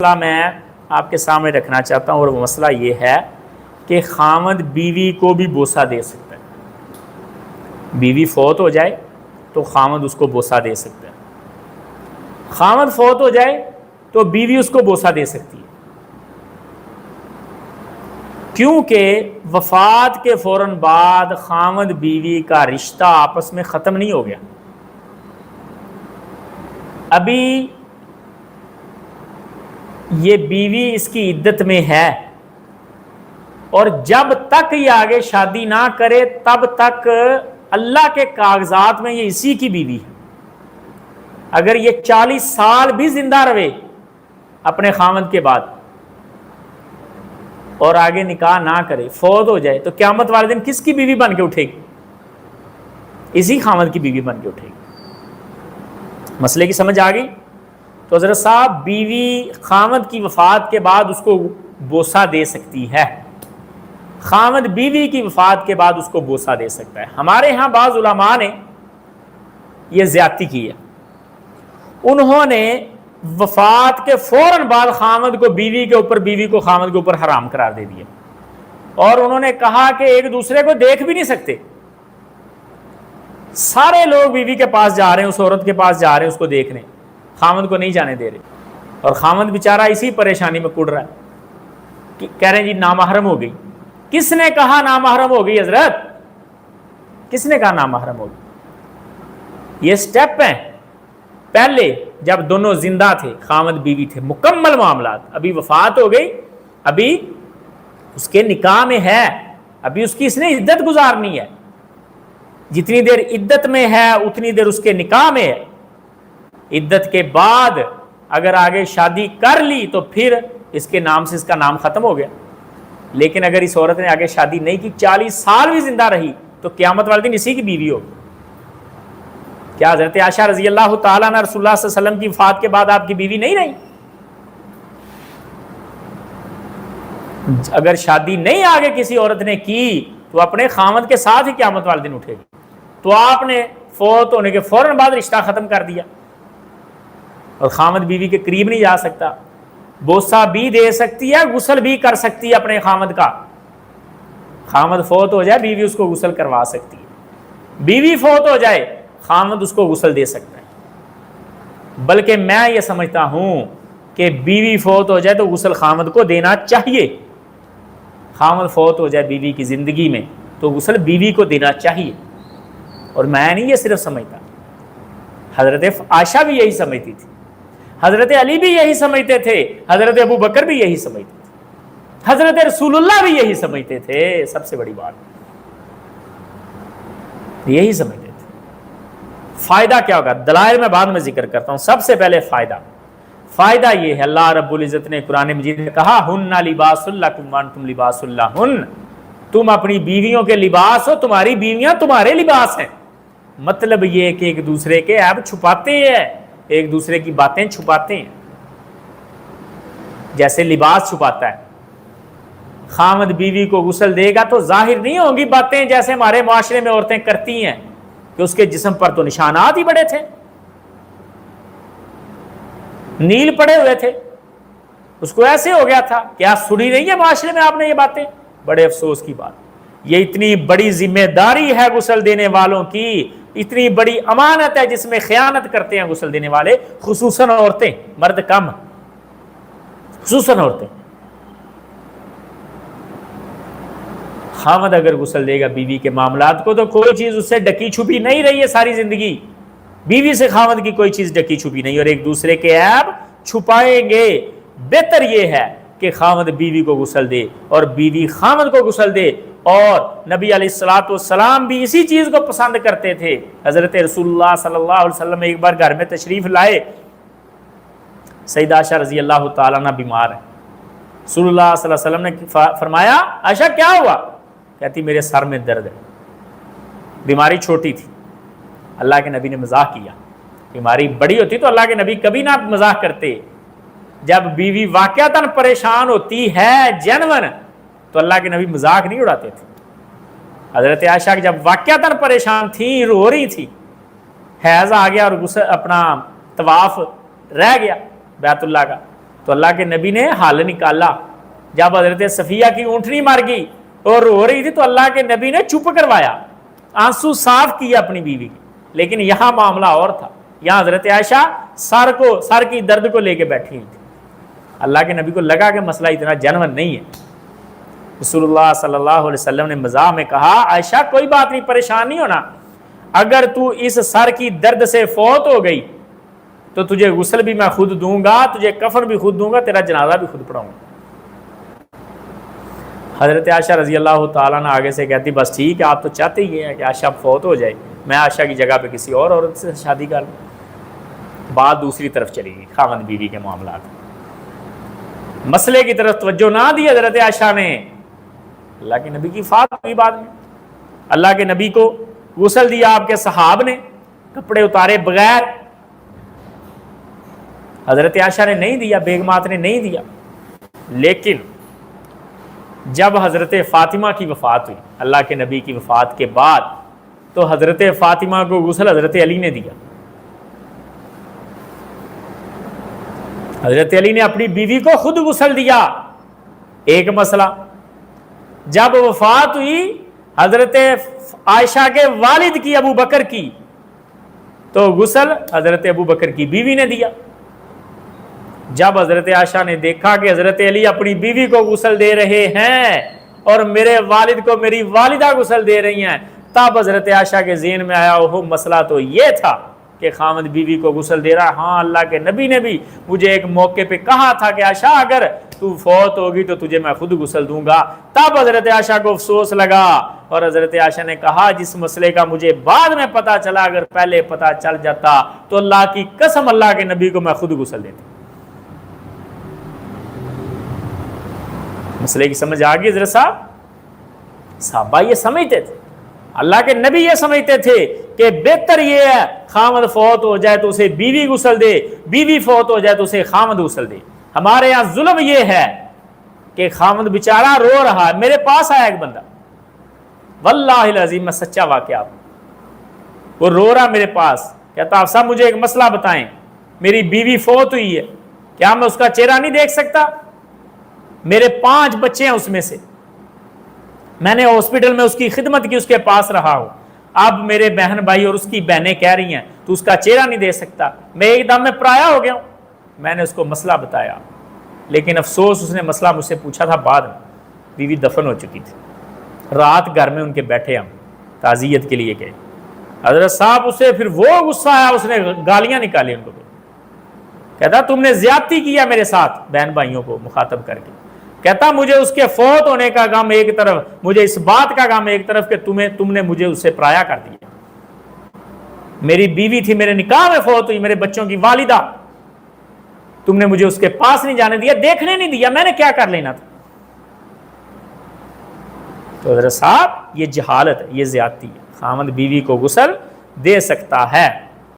مسئلہ میں آپ کے سامنے رکھنا چاہتا ہوں، اور وہ مسئلہ یہ ہے کہ خامد بیوی کو بھی بوسہ دے سکتا ہے۔ بیوی فوت ہو جائے تو خامد اس کو بوسہ دے سکتا ہے، خامد فوت ہو جائے تو بیوی اس کو بوسہ دے سکتی ہے، کیونکہ وفات کے فوراً بعد خامد بیوی کا رشتہ آپس میں ختم نہیں ہو گیا۔ ابھی یہ بیوی اس کی عدت میں ہے، اور جب تک یہ آگے شادی نہ کرے تب تک اللہ کے کاغذات میں یہ اسی کی بیوی ہے۔ اگر یہ 40 سال بھی زندہ رہے اپنے خامد کے بعد اور آگے نکاح نہ کرے، فوت ہو جائے، تو قیامت والے دن کس کی بیوی بن کے اٹھے گی؟ اسی خامد کی بیوی بن کے اٹھے گی۔ مسئلے کی سمجھ آ گئی؟ تو حضرت صاحب بیوی خامد کی وفات کے بعد اس کو بوسہ دے سکتی ہے، خامد بیوی کی وفات کے بعد اس کو بوسہ دے سکتا ہے۔ ہمارے ہاں بعض علماء نے یہ زیادتی کی ہے، انہوں نے وفات کے فوراً بعد خامد کو بیوی کے اوپر، بیوی کو خامد کے اوپر حرام قرار دے دیا، اور انہوں نے کہا کہ ایک دوسرے کو دیکھ بھی نہیں سکتے۔ سارے لوگ بیوی کے پاس جا رہے ہیں، اس عورت کے پاس جا رہے ہیں اس کو دیکھنے، خامد کو نہیں جانے دے رہے، اور خامد بیچارہ اسی پریشانی میں کڑ رہا ہے، کہہ رہے ہیں جی نامحرم ہو گئی۔ کس نے کہا نامحرم ہو گئی حضرت؟ کس نے کہا نامحرم ہو گئی؟ یہ سٹیپ ہیں۔ پہلے جب دونوں زندہ تھے، خامد بیوی تھے، مکمل معاملات، ابھی وفات ہو گئی، ابھی اس کے نکاح میں ہے، ابھی اس کی اس نے عدت گزارنی ہے، جتنی دیر عدت میں ہے اتنی دیر اس کے نکاح میں ہے۔ عدت کے بعد اگر آگے شادی کر لی تو پھر اس کے نام سے اس کا نام ختم ہو گیا۔ لیکن اگر اس عورت نے آگے شادی نہیں کی، 40 سال بھی زندہ رہی، تو قیامت والے دن اسی کی بیوی ہوگی۔ کیا حضرت عائشہ رضی اللہ تعالیٰ عنہ رسول اللہ صلی اللہ علیہ وسلم کی وفات کے بعد آپ کی بیوی نہیں رہی؟ اگر شادی نہیں آگے کسی عورت نے کی تو اپنے خامد کے ساتھ ہی قیامت والے دن اٹھے گی۔ تو آپ نے فوت ہونے کے فوراً بعد رشتہ ختم کر دیا، اور خامد بیوی کے قریب نہیں جا سکتا، بوسہ بھی دے سکتی ہے، غسل بھی کر سکتی ہے اپنے خامد کا۔ خامد فوت ہو جائے بیوی اس کو غسل کروا سکتی ہے، بیوی فوت ہو جائے خامد اس کو غسل دے سکتا ہے۔ بلکہ میں یہ سمجھتا ہوں کہ بیوی فوت ہو جائے تو غسل خامد کو دینا چاہیے۔ خامد فوت ہو جائے بیوی کی زندگی میں تو غسل بیوی کو دینا چاہیے۔ اور میں نہیں یہ صرف سمجھتا، حضرت عائشہ بھی یہی سمجھتی تھی، حضرت علی بھی یہی سمجھتے تھے، حضرت ابو بکر بھی یہی سمجھتے تھے، حضرت رسول اللہ بھی یہی سمجھتے تھے۔ سب سے بڑی بات یہی سمجھتے تھے۔ فائدہ کیا ہوگا؟ دلائل میں بعد میں ذکر کرتا ہوں۔ سب سے پہلے فائدہ یہ ہے، اللہ رب العزت نے قرآن مجید میں کہا ہن لباس لکم وانتم لباس لہن، تم اپنی بیویوں کے لباس ہو، تمہاری بیویاں تمہارے لباس ہیں۔ مطلب یہ کہ ایک دوسرے کے عیب چھپاتے ہیں، ایک دوسرے کی باتیں چھپاتے ہیں، جیسے لباس چھپاتا ہے۔ خامد بیوی کو غسل دے گا تو ظاہر نہیں ہوں گی باتیں جیسے ہمارے معاشرے میں عورتیں کرتی ہیں کہ اس کے جسم پر تو نشانات ہی بڑے تھے، نیل پڑے ہوئے تھے، اس کو ایسے ہو گیا تھا۔ کیا سنی نہیں ہے معاشرے میں آپ نے یہ باتیں؟ بڑے افسوس کی بات، یہ اتنی بڑی ذمہ داری ہے غسل دینے والوں کی، اتنی بڑی امانت ہے جس میں خیانت کرتے ہیں غسل دینے والے، خصوصاً عورتیں، مرد کم، خصوصاً عورتیں۔ خامد اگر غسل دے گا بیوی کے معاملات کو تو کوئی چیز اس سے ڈکی چھپی نہیں رہی ہے ساری زندگی، بیوی سے خامد کی کوئی چیز ڈکی چھپی نہیں، اور ایک دوسرے کے عیب چھپائیں گے۔ بہتر یہ ہے کہ خامد بیوی کو غسل دے اور بیوی خامد کو غسل دے، اور نبی علیہ الصلوۃ والسلام بھی اسی چیز کو پسند کرتے تھے۔ حضرت رسول اللہ صلی اللہ علیہ وسلم ایک بار گھر میں تشریف لائے، سیدہ عائشہ رضی اللہ تعالیٰ عنہ بیمار ہے، رسول اللہ صلی اللہ علیہ وسلم نے فرمایا عائشہ کیا ہوا؟ کہتی میرے سر میں درد ہے۔ بیماری چھوٹی تھی، اللہ کے نبی نے مزاح کیا، بیماری بڑی ہوتی تو اللہ کے نبی کبھی نہ مزاح کرتے۔ جب بیوی واقعتاً پریشان ہوتی ہے جینون تو اللہ کے نبی مذاق نہیں اڑاتے تھے۔ حضرت عائشہ جب واقعتاً پریشان تھیں، رو رہی تھی، حیض آ گیا اور اپنا طواف رہ گیا بیت اللہ کا، تو اللہ کے نبی نے حل نکالا. جب حضرت صفیہ کی اونٹنی مر گئی اور رو رہی تھی تو اللہ کے نبی نے چپ کروایا, آنسو صاف کیا اپنی بیوی کی. لیکن یہاں معاملہ اور تھا, یہاں حضرت عائشہ سر کی درد کو لے کے بیٹھی ہوئی تھی. اللہ کے نبی کو لگا کہ مسئلہ اتنا جنون نہیں ہے. رسول اللہ صلی اللہ علیہ وسلم نے مزاح میں کہا, عائشہ کوئی بات نہیں, پریشان نہیں ہونا, اگر تو اس سر کی درد سے فوت ہو گئی تو تجھے غسل بھی میں خود دوں گا, تجھے کفن بھی خود دوں گا, تیرا جنازہ بھی خود پڑھاؤں گا. حضرت عائشہ رضی اللہ تعالیٰ نے آگے سے کہتی, بس ٹھیک ہے, آپ تو چاہتے ہی ہیں کہ عائشہ فوت ہو جائے, میں عائشہ کی جگہ پہ کسی اور عورت سے شادی کر لوں. بات دوسری طرف چلی گئی, خاوند بیوی کے معاملات, مسئلے کی طرف توجہ نہ دی حضرت عائشہ نے. اللہ کے نبی کی فات ہوئی بعد میں, اللہ کے نبی کو غسل دیا آپ کے صحاب نے کپڑے اتارے بغیر, حضرت عائشہ نے نہیں دیا, بیگمات نے نہیں دیا. لیکن جب حضرت فاطمہ کی وفات ہوئی, اللہ کے نبی کی وفات کے بعد, تو حضرت فاطمہ کو غسل حضرت علی نے دیا. حضرت علی نے اپنی بیوی کو خود غسل دیا. ایک مسئلہ, جب وفات ہوئی حضرت عائشہ کے والد کی, ابو بکر کی, تو غسل حضرت ابو بکر کی بیوی نے دیا. جب حضرت عائشہ نے دیکھا کہ حضرت علی اپنی بیوی کو غسل دے رہے ہیں اور میرے والد کو میری والدہ غسل دے رہی ہیں, تب حضرت عائشہ کے ذہن میں آیا, وہ مسئلہ تو یہ تھا کہ خامد بیوی کو غسل دے رہا. ہاں, اللہ کے نبی نے بھی مجھے ایک موقع پہ کہا تھا کہ عائشہ اگر تو فوت ہوگی تو تجھے میں خود غسل دوں گا. تب حضرت عائشہ کو افسوس لگا اور حضرت عائشہ نے کہا, جس مسئلے کا مجھے بعد میں پتا چلا, اگر پہلے پتا چل جاتا تو اللہ کی قسم اللہ کے نبی کو میں خود غسل دیتی. مسئلے کی سمجھ آ گئی حضرت صاحب؟ صحابہ یہ سمجھتے تھے, اللہ کے نبی یہ سمجھتے تھے کہ بہتر یہ ہے خامد فوت ہو جائے تو اسے بیوی غسل دے, بیوی فوت ہو جائے تو اسے خامد غسل دے. ہمارے یہاں ظلم یہ ہے کہ خامد بیچارہ رو رہا ہے. میرے پاس آیا ایک بندہ, واللہ العظیم میں سچا واقعہ, وہ رو رہا میرے پاس, کہتا آپ صاحب مجھے ایک مسئلہ بتائیں, میری بیوی فوت ہوئی ہے, کیا میں اس کا چہرہ نہیں دیکھ سکتا؟ میرے 5 بچے ہیں اس میں سے, میں نے ہاسپٹل میں اس کی خدمت کی, اس کے پاس رہا ہوں. اب میرے بہن بھائی اور اس کی بہنیں کہہ رہی ہیں تو اس کا چہرہ نہیں دے سکتا. میں ایک دم میں پرایا ہو گیا ہوں. میں نے اس کو مسئلہ بتایا, لیکن افسوس اس نے مسئلہ مجھ سے پوچھا تھا بعد میں, بیوی دفن ہو چکی تھی. رات گھر میں ان کے بیٹھے ہم تعزیت کے لیے گئے. حضرت صاحب اسے پھر وہ غصہ آیا, اس نے گالیاں نکالی ان کو, کہتا تم نے زیادتی کیا میرے ساتھ, بہن بھائیوں کو مخاطب کر کے. کہتا مجھے اس کے فوت ہونے کا غم ایک طرف, مجھے اس بات کا غم ایک طرف کہ تم نے مجھے اس سے پرایا کر دیا. میری بیوی تھی, میرے نکاح میں فوت ہوئی, میرے بچوں کی والدہ, تم نے مجھے اس کے پاس نہیں جانے دیا, دیکھنے نہیں دیا, میں نے کیا کر لینا تھا؟ تو حضرت صاحب یہ جہالت ہے, یہ زیادتی ہے. خامد بیوی کو غسل دے سکتا ہے.